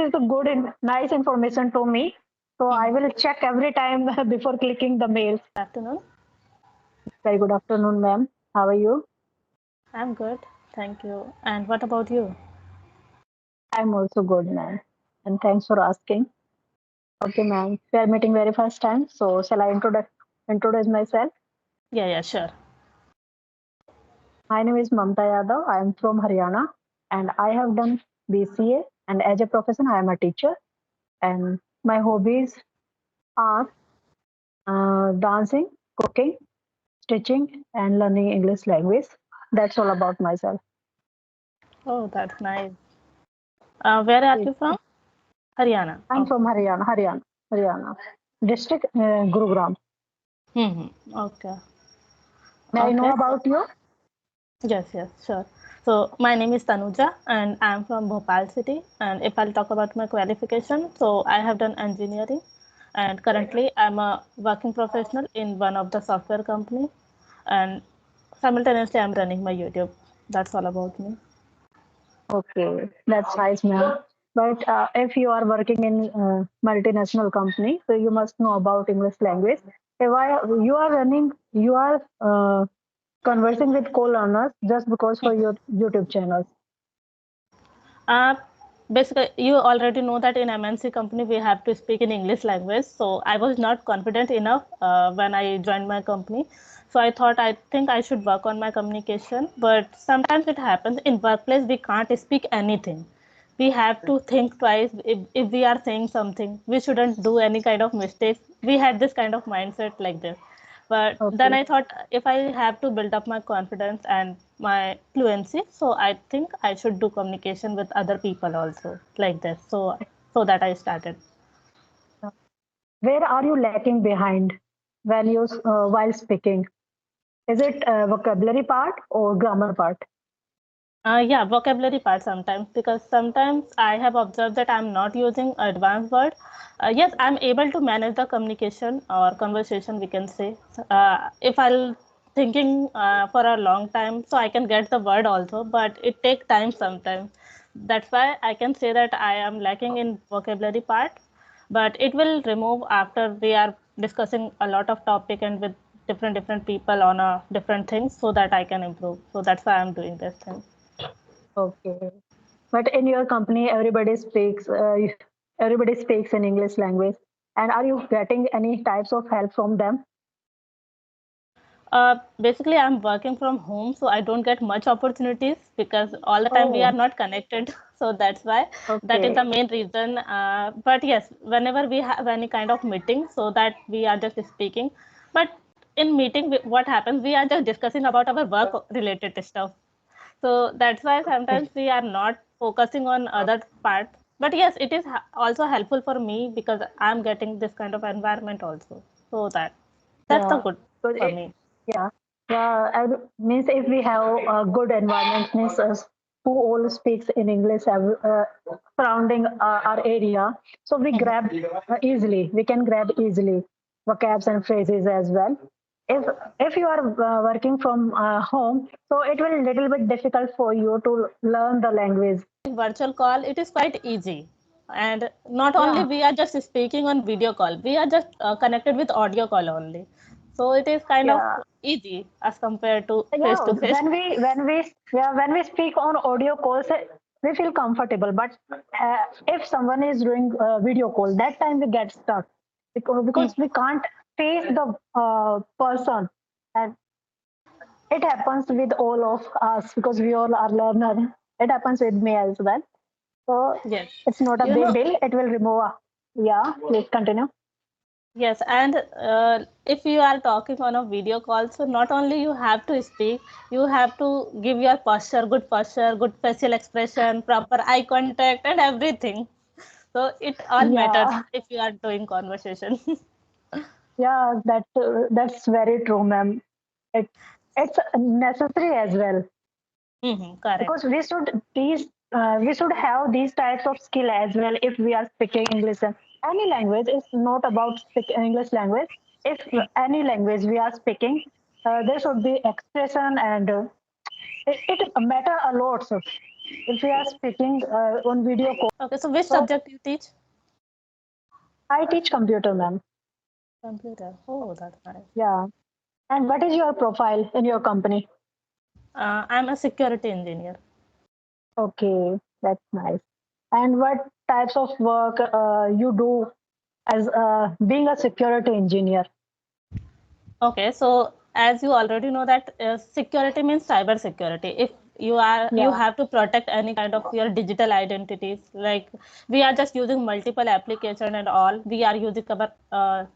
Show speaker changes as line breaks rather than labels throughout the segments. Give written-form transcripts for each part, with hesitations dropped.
is a good and nice information to me. So I will check every time before clicking the mails.
Afternoon.
Very good afternoon, ma'am. How are you?
I'm good. Thank you. And what about you?
I'm also good, ma'am. And thanks for asking. Okay, ma'am. We are meeting very first time. So shall I introduce myself?
Yeah, sure.
My name is Mamta Yadav. I am from Haryana and I have done BCA, and as a profession I am a teacher, and my hobbies are dancing, cooking, stitching, and learning English language. That's all about myself.
Oh, that's nice. Where are you from? Haryana.
I'm from
Okay.
Haryana, district Gurugram.
Okay.
May I know
Okay.
about you?
Yes, sure. So my name is Tanuja and I'm from Bhopal city. And if I'll talk about my qualification, so I have done engineering and currently I'm a working professional in one of the software company and simultaneously I'm running my YouTube. That's all about me.
Okay, that's nice, ma'am. But if you are working in multinational company, so you must know about English language. You are conversing with co-learners just because for your YouTube channels.
Uh, Basically, you already know that in MNC company we have to speak in English language. So I was not confident enough when I joined my company. So I think I should work on my communication. But sometimes it happens in workplace we can't speak anything. We have to think twice if we are saying something. We shouldn't do any kind of mistakes. We had this kind of mindset like this. But then
Okay.
I thought if I have to build up my confidence and my fluency, so I think I should do communication with other people also like this. So that I started.
Where are you lacking behind when you while speaking? Is it vocabulary part or grammar part?
Yeah, vocabulary part sometimes because sometimes I have observed that I'm not using advanced word. Yes, I'm able to manage the communication or conversation. We can say if I'll thinking for a long time, so I can get the word also, but it takes time sometimes. That's why I can say that I am lacking in vocabulary part, but it will remove after we are discussing a lot of topic and with different people on a different things, so that I can improve. So that's why I'm doing this thing.
Okay. But in your company, everybody speaks in English language. And are you getting any types of help from them?
Basically, I'm working from home, so I don't get much opportunities because all the time we are
Oh,
not connected. So that's why that is
okay.
the main reason. But yes, whenever we have any kind of meeting, so that we are just speaking. But in meeting, what happens? We are just discussing about our work related stuff. So that's why sometimes we are not focusing on other part. But yes, it is also helpful for me because I'm getting this kind of environment also. So that's the
Yeah.
good
So
for me.
yeah, yeah. Means if we have a good environment, means who all speaks in English surrounding our area, so we grab easily. We can grab easily vocabs and phrases as well. If if you are working from home, so it will little bit difficult for you to learn the language.
Virtual call, it is quite easy. And not only
Yeah,
we are just speaking on video call, we are just connected with audio call only. So it is kind of
yeah.
easy as compared to face
Yeah,
to face.
when we speak on audio calls, we feel comfortable. But if someone is doing video call, that time we get stuck because we can't face the person, and it happens with all of us because we all are learner. It happens with me as well. So
Yes.
it's not a
You
big
know,
deal. It will remove. Yeah, please continue.
yes, and if you are talking on a video call, so not only you have to speak, you have to give your posture, good facial expression, proper eye contact, and everything. So it all matters
Yeah,
if you are doing conversation.
yeah, that's very true, ma'am. It it's necessary as well.
Correct.
Because we should have these types of skill as well if we are speaking English. And any language is not about speaking English language. If any language we are speaking, there should be expression, and it matter a lot. So. if we are speaking on video call.
Okay, so which
So
subject you teach?
I teach computer, ma'am.
Computer. Oh, that's nice.
Yeah. And what is your profile in your company?
I'm a security engineer.
Okay, that's nice. And what types of work you do as being a security engineer?
Okay, so as you already know that security means cyber security. If you
Yeah,
have to protect any kind of your digital identities, like we are just using multiple application and all, we are using our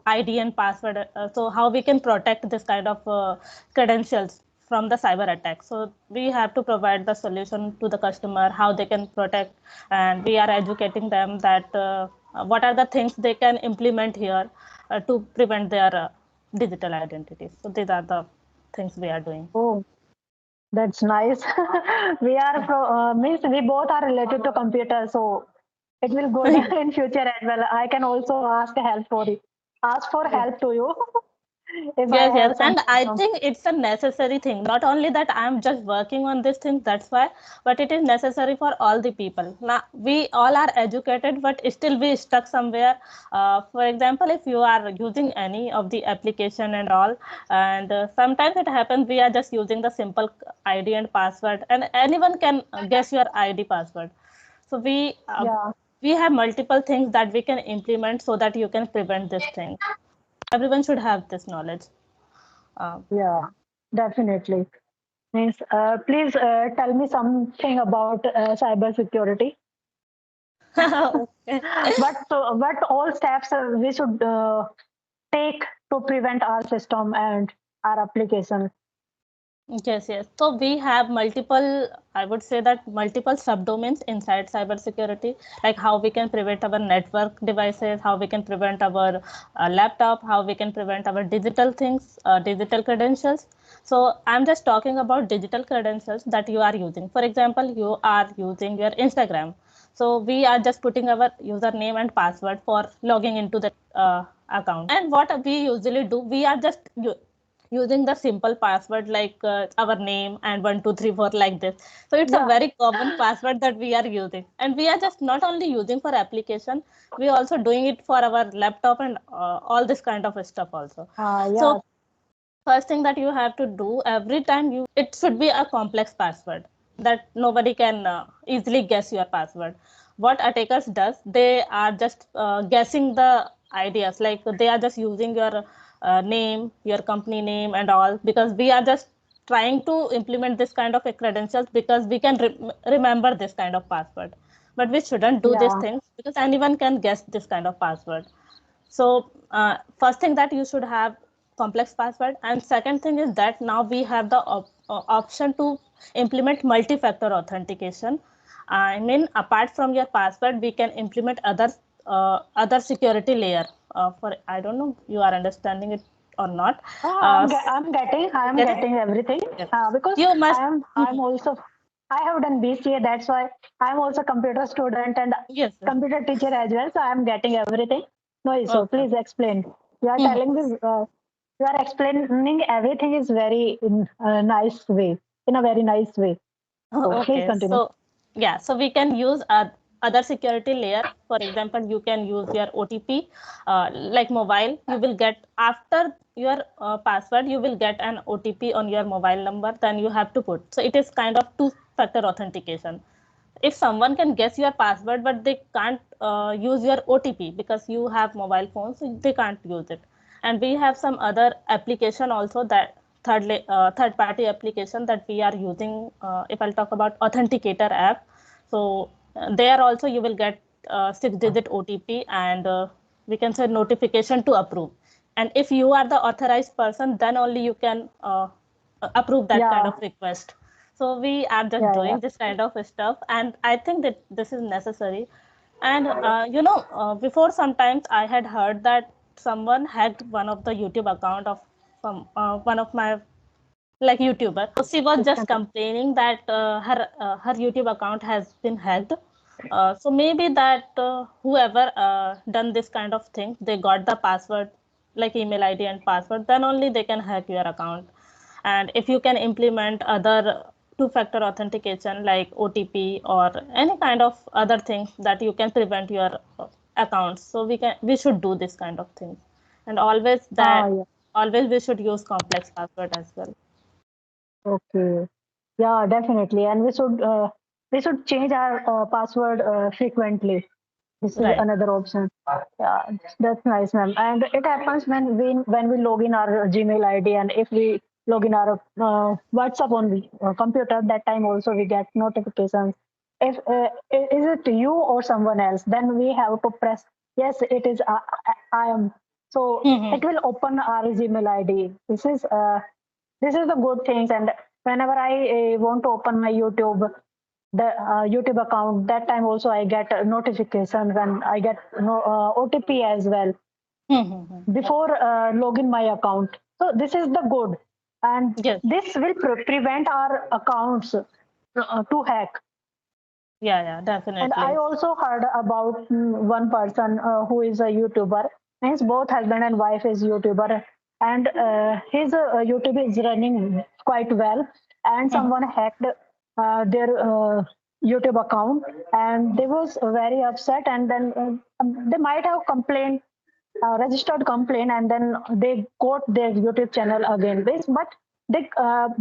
ID and password. So how we can protect this kind of credentials from the cyber attack? So we have to provide the solution to the customer how they can protect, and we are educating them that what are the things they can implement here to prevent their digital identities. So these are the things we are doing.
oh, that's nice. We are means we both are related to computer, so it will good in future as well. I can also ask for
Yes.
help to you if I
Yes, yes.
have some
And I
problem.
think it's a necessary thing. Not only that I'm just working on this thing, that's why, but it is necessary for all the people. Now, we all are educated, but still we stuck somewhere. For example, if you are using any of the application and all, and sometimes it happens we are just using the simple ID and password, and anyone can guess your ID password. So
Yeah,
we have multiple things that we can implement so that you can prevent this thing. Everyone should have this knowledge. Um,
yeah, definitely. Means, please tell me something about cyber security.
okay.
What all steps we should take to prevent our system and our application?
Yes, yes. So we have multiple, I would say that multiple subdomains inside cybersecurity, like how we can prevent our network devices, how we can prevent our laptop, how we can prevent our digital things, digital credentials. So I'm just talking about digital credentials that you are using. For example, you are using your Instagram. So we are just putting our username and password for logging into the account. And what we usually do, we are just using the simple password like our name and 1234 like this. So it's a
Yeah,
very common password that we are using, and we are just not only using for application, we also doing it for our laptop and all this kind of stuff also.
yeah,
So first thing that you have to do every time you it should be a complex password that nobody can easily guess your password. What attackers does, they are just guessing the ideas, like they are just using your name, your company name and all, because we are just trying to implement this kind of a credentials because we can remember this kind of password, but we shouldn't do these
yeah,
things because anyone can guess this kind of password. So first thing that you should have complex password, and second thing is that now we have the option to implement multi-factor authentication. I mean, apart from your password, we can implement other security layer. For I don't know you are understanding it or not. Uh,
I am
Getting
getting everything
yes.
because
You must.
I'm also I have done BCA. That's why I'm also computer student and
Yes.
computer teacher as well. So I'm getting everything. No issue.
Okay.
Please explain. You are telling this. You are explaining everything is very in a nice way. In a very nice way. So please
Okay,
continue.
so yeah, so we can use other security layer. For example, you can use your OTP, like mobile. You will get after your password, you will get an OTP on your mobile number. Then you have to put. So it is kind of two-factor authentication. If someone can guess your password, but they can't use your OTP because you have mobile phones, so they can't use it. And we have some other application also that third party application that we are using. If I'll talk about authenticator app, so there also you will get 6-digit OTP and we can say notification to approve. And if you are the authorized person, then only you can approve that kind
Yeah,
of request. So we are just
yeah, yeah.
doing this kind of stuff, and I think that this is necessary. And before sometimes I had heard that someone hacked one of the YouTube account of one of my like YouTuber. So she was
Please
just
continue.
complaining that her YouTube account has been hacked. So maybe that whoever done this kind of thing, they got the password, like email ID and password, then only they can hack your account. And if you can implement other two-factor authentication like OTP or any kind of other things that you can prevent your accounts. So we should do this kind of things, and
Yeah.
always we should use complex password as well.
Okay. Yeah, definitely. And we should change our password frequently. This is
Right.
another option. Yeah, that's nice, ma'am. And it happens when we log in our Gmail ID, and if we log in our WhatsApp on the computer, that time also we get notifications. If is it you or someone else, then we have to press yes. It is I am. So
Mm-hmm.
it will open our Gmail ID. This is the good things. And whenever I want to open my the YouTube account, that time also I get a notification when I get OTP as well
Mm-hmm.
before login my account. So this is the good, and
Yes.
this will prevent our accounts to hack.
Yeah. Yeah.
And I
Definitely.
also heard about one person who is a YouTuber. Means both husband and wife is YouTuber, and his YouTube is running quite well. And
Mm-hmm.
someone hacked their YouTube account, and they was very upset. And then they might have complained, registered complaint, and then they got their YouTube channel again. But they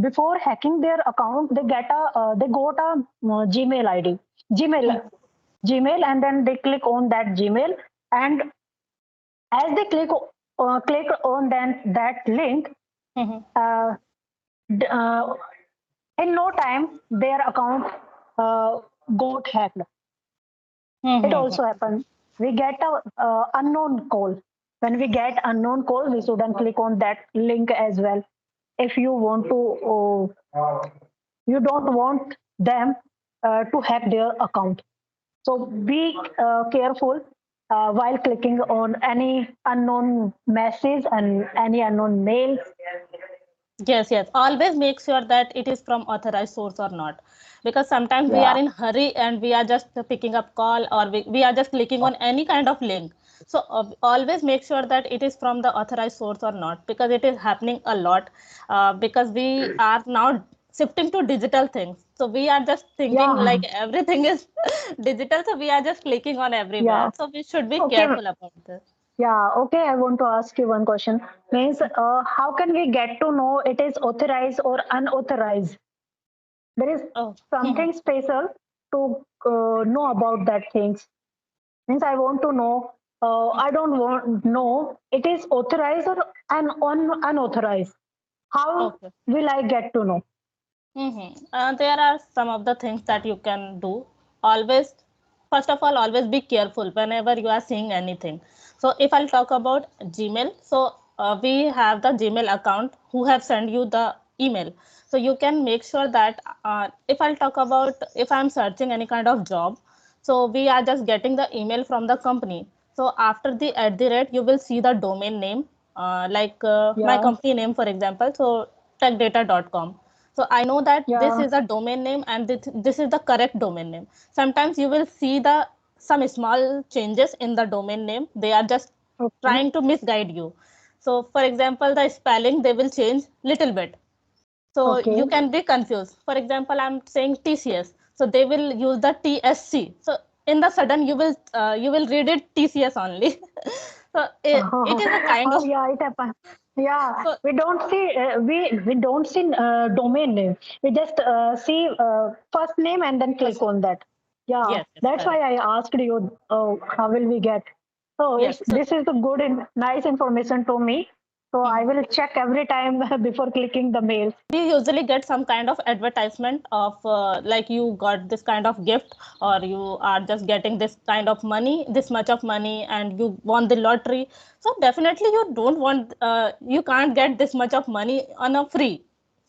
before hacking their account, they got a Gmail ID, Gmail, Gmail, and then they click on that Gmail, and as they click on that link,
Mm-hmm.
uh, d- uh, in no time their account got hacked. It
Mm-hmm.
also happens. We get a unknown call. When we get unknown call, we shouldn't click on that link as well. If you want to, you don't want them to hack their account. So be careful while clicking on any unknown message and any unknown mail.
Yes, yes. Always make sure that it is from authorized source or not. Because sometimes we are
Yeah,
in hurry and we are just picking up call, or we are just clicking on any kind of link. So always make sure that it is from the authorized source or not, because it is happening a lot. Because we are now shifting to digital things. So we are just thinking
yeah,
like everything is digital. So we are just clicking on
yeah.
everywhere. So we should be
Okay,
careful about this.
yeah, okay. I want to ask you one question. Means, how can we get to know it is authorized or unauthorized? There is
Oh.
something special to know about that things. Means I want to know. I don't want know it is authorized or unauthorized. How
Okay.
will I get to know?
There are some of the things that you can do. Always, first of all, always be careful whenever you are seeing anything. So, if I'll talk about Gmail, so we have the Gmail account who have sent you the email. So, you can make sure that if I'll talk about if I'm searching any kind of job, so we are just getting the email from the company. So, after the at the rate, you will see the domain name, like my
Yeah,
company name, for example, so techdata.com. So I know that this
yeah,
is a domain name and this is the correct domain name. Sometimes you will see the some small changes in the domain name. They are just
okay,
trying to misguide you. So for example, the spelling they will change little bit. So
okay.
you can be confused. For example, I'm saying TCS. So they will use the TSC. So in the sudden you will read it TCS only. So it is a kind
Oh,
of
yeah, it happens. Yeah,
so
we don't see domain name. We just see first name and then click
first
on that. Yeah,
yes, yes,
that's why
correct.
I asked you. How will we get? So
Yes.
it's
So
this is the good and nice information to me. So I
mhm.
will check every time before clicking the mail.
We usually get some kind of advertisement of like you got this kind of gift, or you are just getting this kind of money, this much of money, and you won the lottery. So definitely you don't want you can't get this much of money on a free.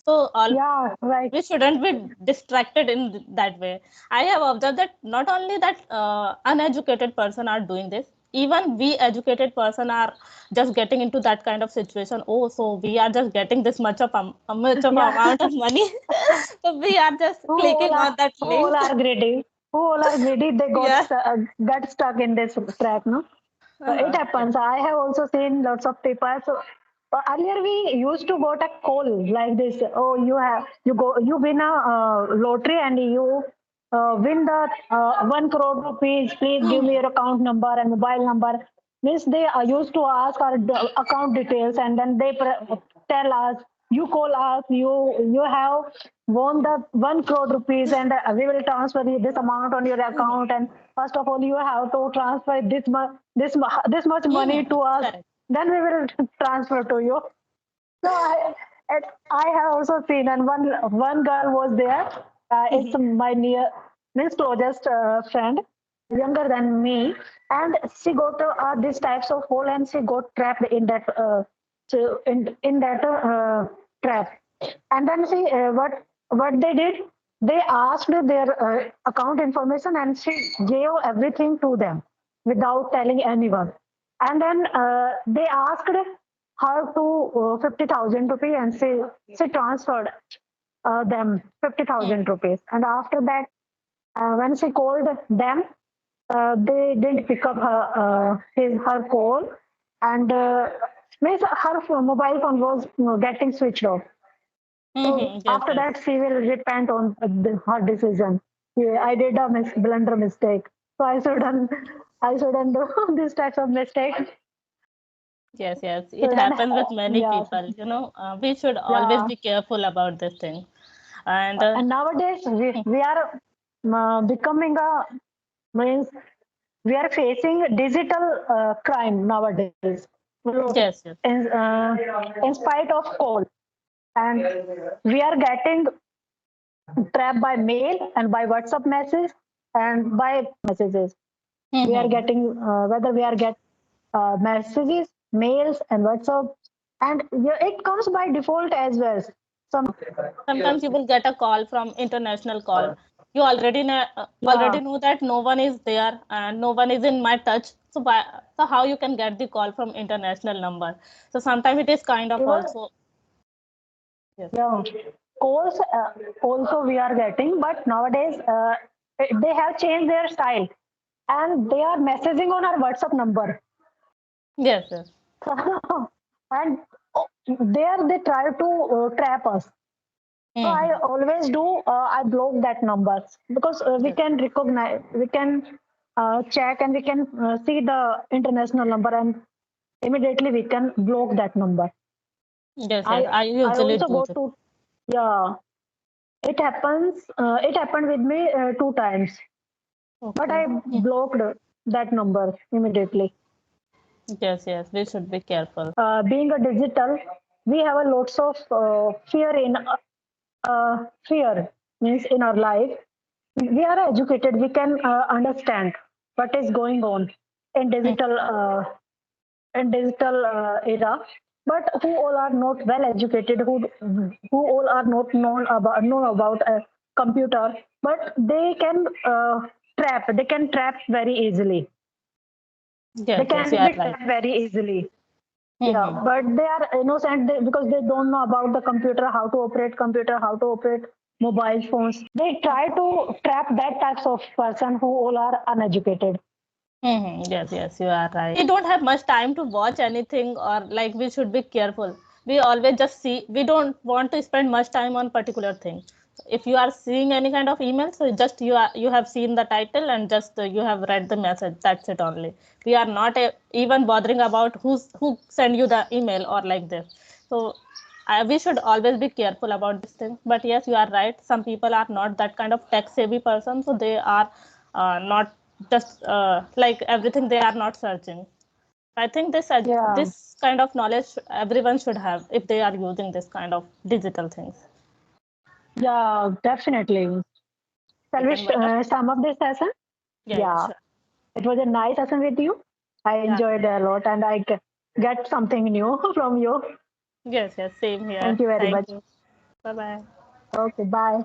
So all
Yeah, right.
we shouldn't be distracted in that way. I have observed that not only that uneducated person are doing this, even we educated person are just getting into that kind of situation. Oh, so we are just getting this much of
Yeah,
amount of money. So we are just clicking on that
who all
link.
are greedy? Who all are greedy? They
Yeah.
got stuck in this track, no? It
Yes.
happens. I have also seen lots of people. So Earlier we used to got a call like this. Oh, you win a lottery and you win the 1 crore rupees. Please give me your account number and mobile number. Means they used to ask our account details and then they tell us, you call us, you have won the 1 crore rupees and we will transfer this amount on your account, and first of all you have to transfer this much money
Mm-hmm.
to us,
Correct.
then we will transfer to you. So I have also seen, and one girl was there. It's
Mm-hmm.
my means closest friend, younger than me, and she got these types of hole, and she got trapped in that in that trap. And then she what they did, they asked their account information, and she gave everything to them without telling anyone. And then they asked her to 50,000 rupees, and she transferred them 50,000 rupees. And after that, when she called them, they didn't pick up her call, and means her mobile phone was getting switched off. So
Mm-hmm. Yes,
after
yes.
that, she will repent on her decision. Yeah, I did a blunder mistake, so I shouldn't do these types of mistakes.
Yes, yes. It
So then,
happens with many
yeah,
people. We should always
yeah.
be careful about this thing. And
And nowadays we are becoming a means we are facing digital crime nowadays.
yes, yes.
In spite of call, and we are getting trapped by mail and by WhatsApp message and by messages. We are
Mm-hmm.
getting whether we are get messages, mails, and WhatsApp, and yeah, it comes by default as well.
Sometimes you will get a call from international call. You already
Yeah,
know that no one is there and no one is in my touch. So how you can get the call from international number? So sometimes it is kind of
even
also yes.
yeah, calls also we are getting, but nowadays they have changed their style, and they are messaging on our WhatsApp number.
Yes, yes.
And there they try to trap us. So I
Mm-hmm.
always do. I block that numbers because we
Yes.
can recognize, we can check, and we can see the international number, and immediately we can block that number.
Yes, yes.
I
I
I
usually
also
do
go
this.
to, yeah. It happens. It happened with me 2 times, but
Okay.
I blocked that number immediately.
Yes, yes. We should be careful.
Being a digital, we have a lots of fear means in our life. We are educated, we can understand what is going on in digital era, but who all are not well educated, who all are not know about a computer, but they can trap very easily, they
Yes, yes. You
can
are
be
right.
trapped very easily. Yeah,
Mm-hmm.
but they are innocent because they don't know about the computer, how to operate mobile phones. They try to trap that types of person who all are uneducated.
Mm-hmm. Yes, yes, you are right. We don't have much time to watch anything, or like we should be careful. We always just see, we don't want to spend much time on particular thing. If you are seeing any kind of email, so just you have seen the title and just you have read the message. That's it only. We are not even bothering about who send you the email or like this. So we should always be careful about this thing. But yes, you are right. Some people are not that kind of tech savvy person, so they are not just like everything. They are not searching. I think
Yeah,
this kind of knowledge everyone should have if they are using this kind of digital things.
yeah, definitely.
We
Shall we
can wind up.
sum up this session?
Yeah, yeah,
Yeah,
sure.
it was a nice session with you. I
Yeah.
enjoyed a lot, and I get something new from you.
Yes, yes. Same here.
Thank you very
Thank
much.
you. Bye bye.
Okay, bye.